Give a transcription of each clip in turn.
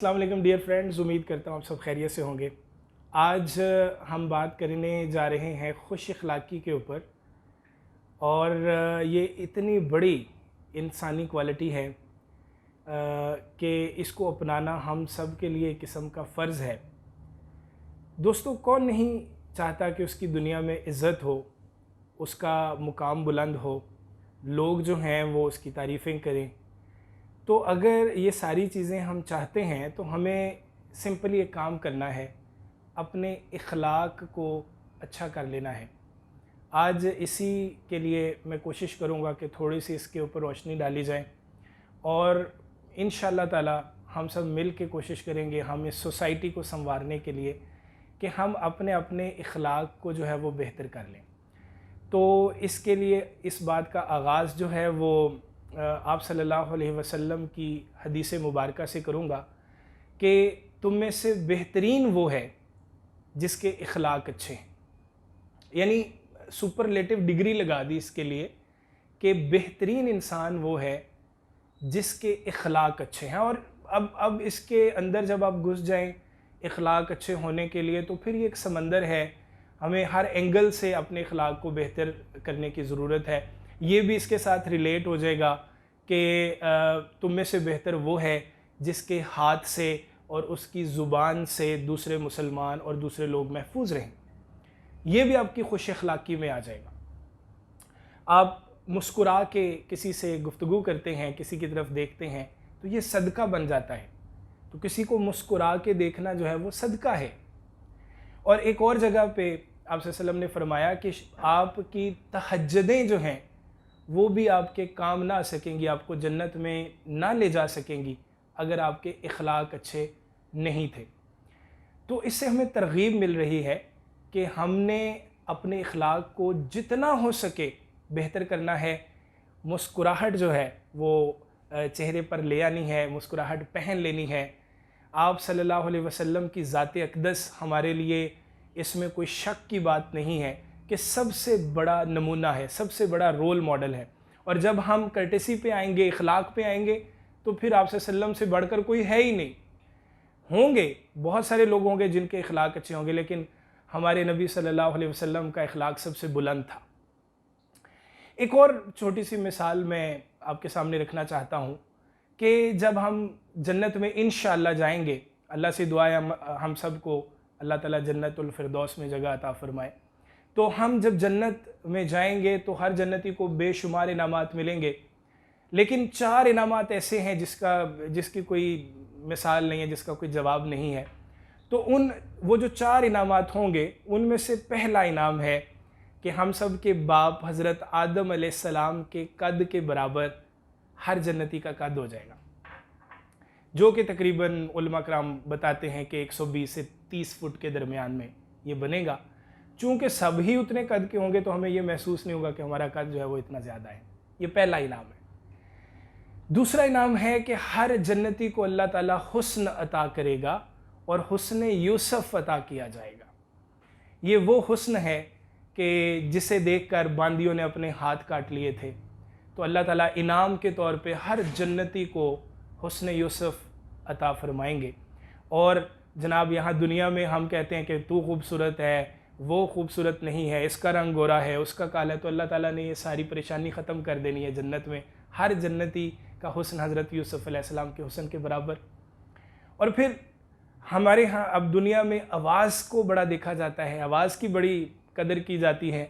अस्सलाम वालेकुम dear friends, उम्मीद करता हूँ आप सब खैरियत से होंगे। आज हम बात करने जा रहे हैं खुश अखलाक़ी के ऊपर। और ये इतनी बड़ी इंसानी क्वालिटी है कि इसको अपनाना हम सब के लिए एक किस्म का फ़र्ज़ है। दोस्तों, कौन नहीं चाहता कि उसकी दुनिया में इज़्ज़त हो, उसका मुकाम बुलंद हो, लोग जो हैं वो उसकी तारीफ़ें करें। तो अगर ये सारी चीज़ें हम चाहते हैं तो हमें सिंपली एक काम करना है, अपने इखलाक को अच्छा कर लेना है। आज इसी के लिए मैं कोशिश करूँगा कि थोड़ी सी इसके ऊपर रोशनी डाली जाए और इंशाअल्लाह ताला हम सब मिल के कोशिश करेंगे हम इस सोसाइटी को संवारने के लिए कि हम अपने अपने इखलाक को जो है वो बेहतर कर लें। तो इसके लिए इस बात का आगाज़ जो है वो आप सल्लल्लाहु अलैहि वसल्लम की हदीस मुबारका से करूँगा कि तुम में से बेहतरीन वो है जिसके इखलाक अच्छे हैं। यानी सुपरलेटिव डिग्री लगा दी इसके लिए कि बेहतरीन इंसान वो है जिसके इखलाक अच्छे हैं। और अब इसके अंदर जब आप घुस जाएं इखलाक अच्छे होने के लिए, तो फिर ये एक समंदर है। हमें हर एंगल से अपने इखलाक को बेहतर करने की ज़रूरत है। ये भी इसके साथ रिलेट हो जाएगा कि तुम में से बेहतर वो है जिसके हाथ से और उसकी ज़ुबान से दूसरे मुसलमान और दूसरे लोग महफूज रहें। ये भी आपकी खुश अखलाक़ी में आ जाएगा। आप मुस्कुरा के किसी से गुफ्तगू करते हैं, किसी की तरफ देखते हैं, तो ये सदका बन जाता है। तो किसी को मुस्कुरा के देखना जो है वो सदका है। और एक और जगह पे आप सल्लल्लाहु अलैहि वसल्लम ने फरमाया कि आपकी तहज्जुदें जो हैं वो भी आपके काम ना आ सकेंगी, आपको जन्नत में ना ले जा सकेंगी अगर आपके इखलाक अच्छे नहीं थे। तो इससे हमें तरगीब मिल रही है कि हमने अपने इखलाक को जितना हो सके बेहतर करना है। मुस्कुराहट जो है वो चेहरे पर ले आनी है, मुस्कुराहट पहन लेनी है। आप सल्लल्लाहु अलैहि वसल्लम की ज़ात अक़दस हमारे लिए इसमें कोई शक की बात नहीं है कि सबसे बड़ा नमूना है, सबसे बड़ा रोल मॉडल है। और जब हम कर्टेसी पे आएंगे, इखलाक पे आएंगे, तो फिर आप सल्लम से बढ़कर कोई है ही नहीं। होंगे बहुत सारे लोग होंगे जिनके इखलाक अच्छे होंगे, लेकिन हमारे नबी सल्लल्लाहु अलैहि वसल्लम का इखलाक सबसे बुलंद था। एक और छोटी सी मिसाल मैं आपके सामने रखना चाहता हूँ कि जब हम जन्नत में इंशाअल्लाह जाएंगे, अल्लाह से दुआ है हम सब को अल्लाह ताला जन्नतुल फिरदौस में जगह अता फरमाए। तो हम जब जन्नत में जाएंगे तो हर जन्नती को बेशुमार इनामात मिलेंगे, लेकिन 4 इनामात ऐसे हैं जिसकी कोई मिसाल नहीं है, जिसका कोई जवाब नहीं है। तो वो जो 4 इनामात होंगे उनमें से पहला इनाम है कि हम सब के बाप हज़रत आदम अलैहिस्सलाम के कद के बराबर हर जन्नती का कद हो जाएगा, जो कि तकरीबन उलमा कराम बताते हैं कि 120 से 30 फुट के दरमियान में ये बनेगा। चूँकि सब ही उतने कद के होंगे तो हमें ये महसूस नहीं होगा कि हमारा कद जो है वो इतना ज़्यादा है। ये पहला इनाम है। दूसरा इनाम है कि हर जन्नती को अल्लाह ताला हुस्न अता करेगा और हुस्न यूसुफ अता किया जाएगा। ये वो हुस्न है कि जिसे देखकर बांदियों ने अपने हाथ काट लिए थे। तो अल्लाह ताला इनाम के तौर पे हर जन्नती को हुस्न यूसुफ अता फरमाएंगे। और जनाब, यहाँ दुनिया में हम कहते हैं कि तू खूबसूरत है, वो खूबसूरत नहीं है, इसका रंग गोरा है, उसका काला है। तो अल्लाह ताला ने ये सारी परेशानी ख़त्म कर देनी है जन्नत में। हर जन्नती का हुस्न हज़रत यूसुफ अलैहिस्सलाम के हुस्न के बराबर। और फिर हमारे यहाँ अब दुनिया में आवाज़ को बड़ा देखा जाता है, आवाज़ की बड़ी कदर की जाती है।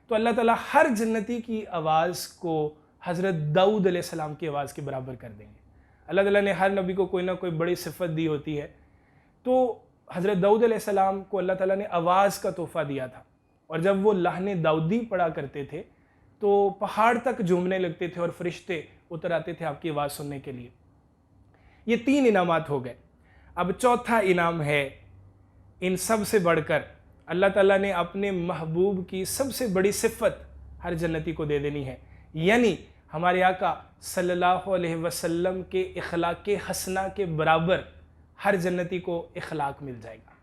तो अल्लाह ताला हर जन्नती की आवाज़ को हज़रत दाऊद अलैहिस्सलाम की आवाज़ के बराबर कर देंगे। अल्लाह ताला ने हर नबी को कोई ना कोई बड़ी सिफ़त दी होती है। तो हज़रत दाऊद अलैहिस्सलाम को अल्लाह ताला ने आवाज़ का तोहफ़ा दिया था, और जब वो लाहने दाऊदी पढ़ा करते थे तो पहाड़ तक झूमने लगते थे और फरिश्ते उतर आते थे आपकी आवाज़ सुनने के लिए। ये 3 इनामात हो गए। अब चौथा इनाम है, इन सब से बढ़कर अल्लाह ताला ने अपने महबूब की सबसे बड़ी सिफ़त हर जन्नती को दे देनी है। यानी हमारे आका सल्लल्लाहु अलैहि वसल्लम के इखलाक हसना के बराबर हर जन्नती को इखलाक मिल जाएगा।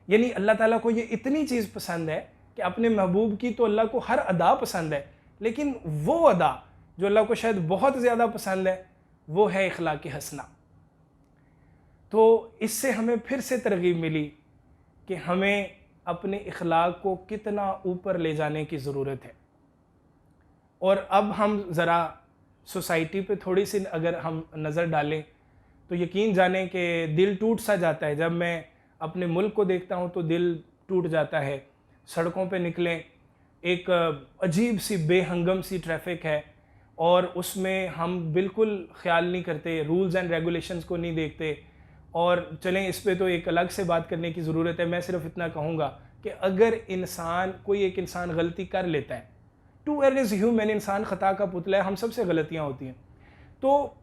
यानी अल्लाह ताला को ये इतनी चीज़ पसंद है कि अपने महबूब की तो अल्लाह को हर अदा पसंद है, लेकिन वो अदा जो अल्लाह को शायद बहुत ज़्यादा पसंद है वो है इखलाक हसना। तो इससे हमें फिर से तरगीब मिली कि हमें अपने इखलाक को कितना ऊपर ले जाने की ज़रूरत है। और अब हम ज़रा सोसाइटी पे थोड़ी सी अगर हम नज़र डालें तो यकीन जाने कि दिल टूट सा जाता है। जब मैं अपने मुल्क को देखता हूँ तो दिल टूट जाता है। सड़कों पे निकलें, एक अजीब सी बेहंगम सी ट्रैफिक है और उसमें हम बिल्कुल ख्याल नहीं करते, रूल्स एंड रेगुलेशंस को नहीं देखते। और चलें, इस पे तो एक अलग से बात करने की ज़रूरत है। मैं सिर्फ इतना कहूँगा कि अगर कोई एक इंसान गलती कर लेता है, टू एयर इज़ ह्यूमन, इंसान ख़ता का पुतला है, हम सबसे गलतियाँ होती हैं, तो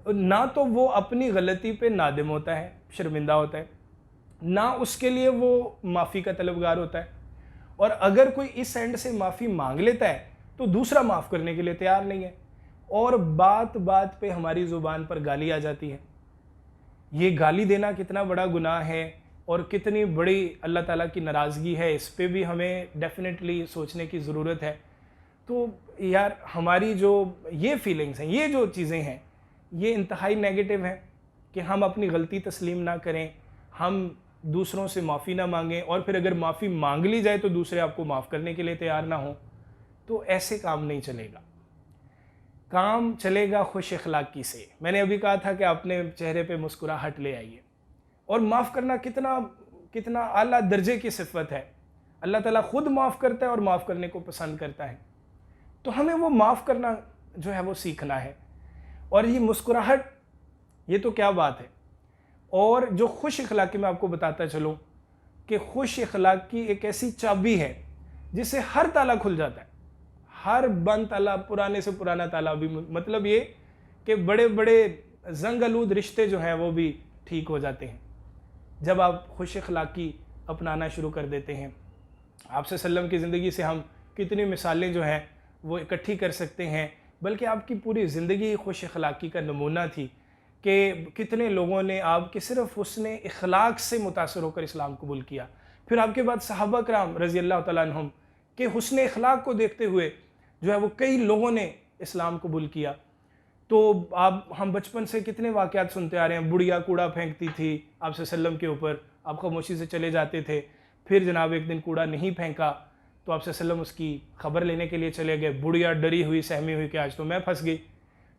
ना तो वो अपनी गलती पे नादिम होता है, शर्मिंदा होता है, ना उसके लिए वो माफ़ी का तलबगार होता है। और अगर कोई इस एंड से माफ़ी मांग लेता है तो दूसरा माफ़ करने के लिए तैयार नहीं है। और बात बात पे हमारी ज़ुबान पर गाली आ जाती है। ये गाली देना कितना बड़ा गुनाह है और कितनी बड़ी अल्लाह ताला की नाराज़गी है, इस पे भी हमें डेफिनेटली सोचने की ज़रूरत है। तो यार, हमारी जो ये फीलिंग्स हैं, ये जो चीज़ें हैं, ये इंतहाई नेगेटिव हैं कि हम अपनी गलती तस्लीम ना करें, हम दूसरों से माफ़ी ना मांगें, और फिर अगर माफ़ी मांग ली जाए तो दूसरे आपको माफ़ करने के लिए तैयार ना हो। तो ऐसे काम नहीं चलेगा। काम चलेगा खुश अखलाकी से। मैंने अभी कहा था कि अपने चेहरे पे मुस्कुराहट ले आइए। और माफ़ करना कितना कितना आला दर्जे की सिफत है। अल्लाह ताला खुद माफ़ करता है और माफ़ करने को पसंद करता है। तो हमें वो माफ़ करना जो है वो सीखना है। और ये मुस्कुराहट, ये तो क्या बात है। और जो खुश अखलाकी, मैं आपको बताता चलूँ कि खुश अखलाकी एक ऐसी चाबी है जिससे हर ताला खुल जाता है। हर बंद ताला, पुराने से पुराना ताला भी, मतलब ये कि बड़े बड़े जंग आलूद रिश्ते जो हैं वो भी ठीक हो जाते हैं जब आप खुश अखलाकी अपनाना शुरू कर देते हैं। आपसे सल्लम की ज़िंदगी से हम कितनी मिसालें जो हैं वो इकट्ठी कर सकते हैं, बल्कि आपकी पूरी ज़िंदगी खुश अखलाकी का नमूना थी कि कितने लोगों ने आपके सिर्फ हुस्ने इखलाक से मुतासर होकर इस्लाम कबूल किया। फिर आपके बाद सहाबा कराम रज़ी अल्लाह तआला अन्हुम के हुस्ने इखलाक को देखते हुए जो है वो कई लोगों ने इस्लाम कबूल किया। तो हम बचपन से कितने वाक़यात सुनते आ रहे हैं। बुढ़िया कूड़ा फेंकती थी आपसे सल्लम के ऊपर, आप खामोशी से चले जाते थे। फिर जनाब एक दिन कूड़ा नहीं फेंका तो आपसे सल्लम उसकी खबर लेने के लिए चले गए। बुढ़िया डरी हुई, सहमी हुई कि आज तो मैं फंस गई।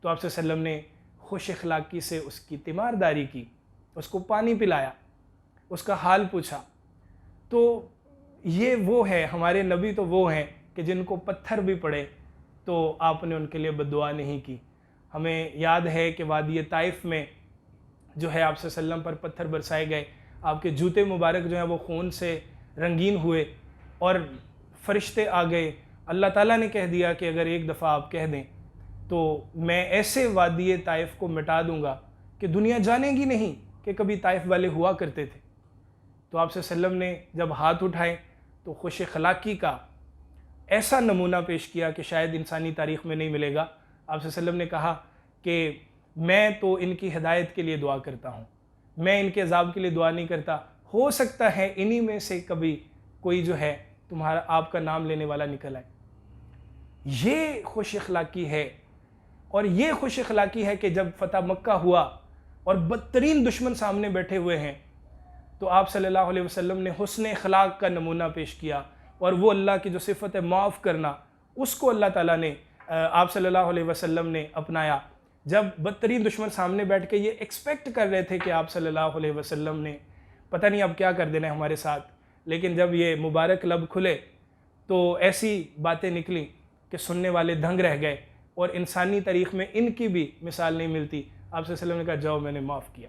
तो आपसे सल्लम ने खुश अखलाकी से उसकी तीमारदारी की, उसको पानी पिलाया, उसका हाल पूछा। तो ये वो है, हमारे नबी तो वो हैं कि जिनको पत्थर भी पड़े तो आपने उनके लिए बद्दुआ नहीं की। हमें याद है कि वादी ताइफ में जो है आपसे सल्लम पर पत्थर बरसाए गए, आपके जूते मुबारक जो हैं वो खून से रंगीन हुए और फरिश्ते आ गए। अल्लाह ताला ने कह दिया कि अगर एक दफ़ा आप कह दें तो मैं ऐसे वादी ताइफ को मिटा दूंगा कि दुनिया जानेगी नहीं कि कभी ताइफ वाले हुआ करते थे। तो आपसे सल्लम ने जब हाथ उठाए तो खुश अखलाकी का ऐसा नमूना पेश किया कि शायद इंसानी तारीख़ में नहीं मिलेगा। आपसे सल्लम ने कहा कि मैं तो इनकी हिदायत के लिए दुआ करता हूँ, मैं इनके अजाब के लिए दुआ नहीं करता। हो सकता है इन्हीं में से कभी कोई जो है तुम्हारा आपका नाम लेने वाला निकल आए। ये खुश अखलाकी है। और ये खुश अखलाकी है कि जब फ़तह मक्का हुआ और बदतरीन दुश्मन सामने बैठे हुए हैं तो आप सल्लल्लाहु अलैहि वसल्लम ने हुस्न अखलाक का नमूना पेश किया। और वो अल्लाह की जो सिफ़त है माफ़ करना, उसको अल्लाह ताला ने आप सल्लल्लाहु अलैहि वसल्लम ने अपनाया। जब बदतरीन दुश्मन सामने बैठ के ये एक्सपेक्ट कर रहे थे कि आप सल्लल्लाहु अलैहि वसल्लम ने पता नहीं अब क्या कर देना है हमारे साथ, लेकिन जब ये मुबारक लब खुले तो ऐसी बातें निकली कि सुनने वाले दंग रह गए। और इंसानी तारीख़ में इनकी भी मिसाल नहीं मिलती। आप सल्लल्लाहु अलैहि वसल्लम ने कहा जाओ मैंने माफ़ किया।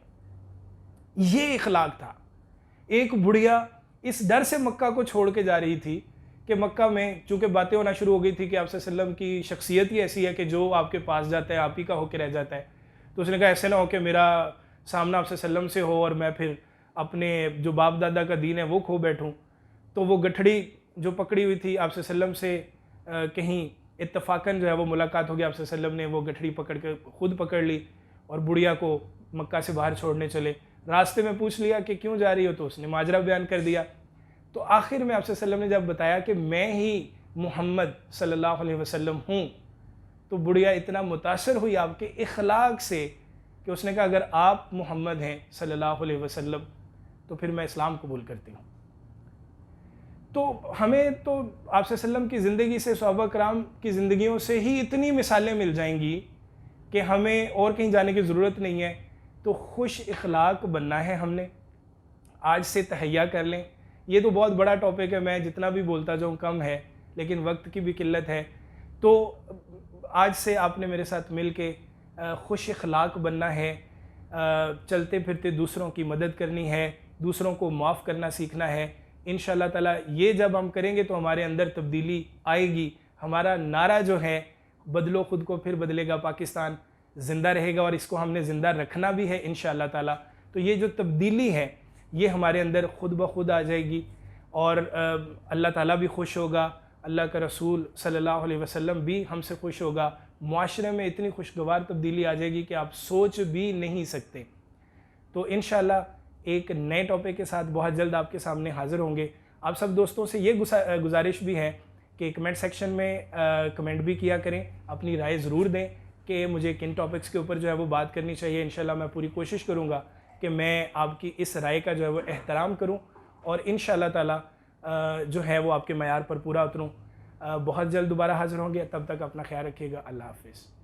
ये इखलाक था। एक बुढ़िया इस डर से मक्का को छोड़ के जा रही थी कि मक्का में चूँकि बातें होना शुरू हो गई थी कि आप सल्लम की शख्सियत ही ऐसी है कि जो आपके पास जाता है आप ही का होकर रह जाता है। तो उसने कहा ऐसे ना हो कि मेरा सामना आपसे सल्लम से हो और मैं फिर अपने जो बाप दादा का दीन है वो खो बैठूँ। तो वो गठड़ी जो पकड़ी हुई थी आपसे सल्लम से कहीं इत्तफाकन जो है वो मुलाकात हो गई। आपसे सल्लम ने वो गठड़ी पकड़ कर खुद पकड़ ली और बुढ़िया को मक्का से बाहर छोड़ने चले। रास्ते में पूछ लिया कि क्यों जा रही हो, तो उसने माजरा बयान कर दिया। तो आखिर में आपसे सल्लम ने जब बताया कि मैं ही मोहम्मद सल्लल्लाहु अलैहि वसल्लम हूँ, तो बुढ़िया इतना मुतासर हुई आपके इखलाक से कि उसने कहा अगर आप मोहम्मद हैं सल्लल्लाहु अलैहि वसल्लम तो फिर मैं इस्लाम कबूल करती हूँ। तो हमें तो आप सल्लम की ज़िंदगी से, सहाबा कराम की ज़िंदगियों से ही इतनी मिसालें मिल जाएंगी कि हमें और कहीं जाने की ज़रूरत नहीं है। तो खुश इखलाक बनना है हमने, आज से तहैया कर लें। ये तो बहुत बड़ा टॉपिक है, मैं जितना भी बोलता जाऊँ कम है, लेकिन वक्त की भी किल्लत है। तो आज से आपने मेरे साथ मिल के खुश इखलाक बनना है, चलते फिरते दूसरों की मदद करनी है, दूसरों को माफ़ करना सीखना है। इंशाअल्लाह ताला ये जब हम करेंगे तो हमारे अंदर तब्दीली आएगी। हमारा नारा जो है, बदलो ख़ुद को फिर बदलेगा पाकिस्तान, ज़िंदा रहेगा और इसको हमने ज़िंदा रखना भी है इंशाअल्लाह ताला। तो ये जो तब्दीली है ये हमारे अंदर ख़ुद ब खुद आ जाएगी और अल्लाह ताला भी खुश होगा, अल्लाह का रसूल सल्लल्लाहु अलैहि वसल्लम भी हमसे खुश होगा। मुआशरे में इतनी खुशगवार तब्दीली आ जाएगी कि आप सोच भी नहीं सकते। तो इंशाअल्लाह एक नए टॉपिक के साथ बहुत जल्द आपके सामने हाज़िर होंगे। आप सब दोस्तों से ये गुजारिश भी है कि कमेंट सेक्शन में कमेंट भी किया करें, अपनी राय ज़रूर दें कि मुझे किन टॉपिक्स के ऊपर जो है वो बात करनी चाहिए। इंशाअल्लाह मैं पूरी कोशिश करूँगा कि मैं आपकी इस राय का जो है वो एहतराम करूँ और इंशाअल्लाह ताला जो है वो आपके मयार पर पूरा उतरूँ। बहुत जल्द दोबारा हाज़िर होंगे, तब तक अपना ख्याल रखिएगा। अल्लाह हाफ़िज़।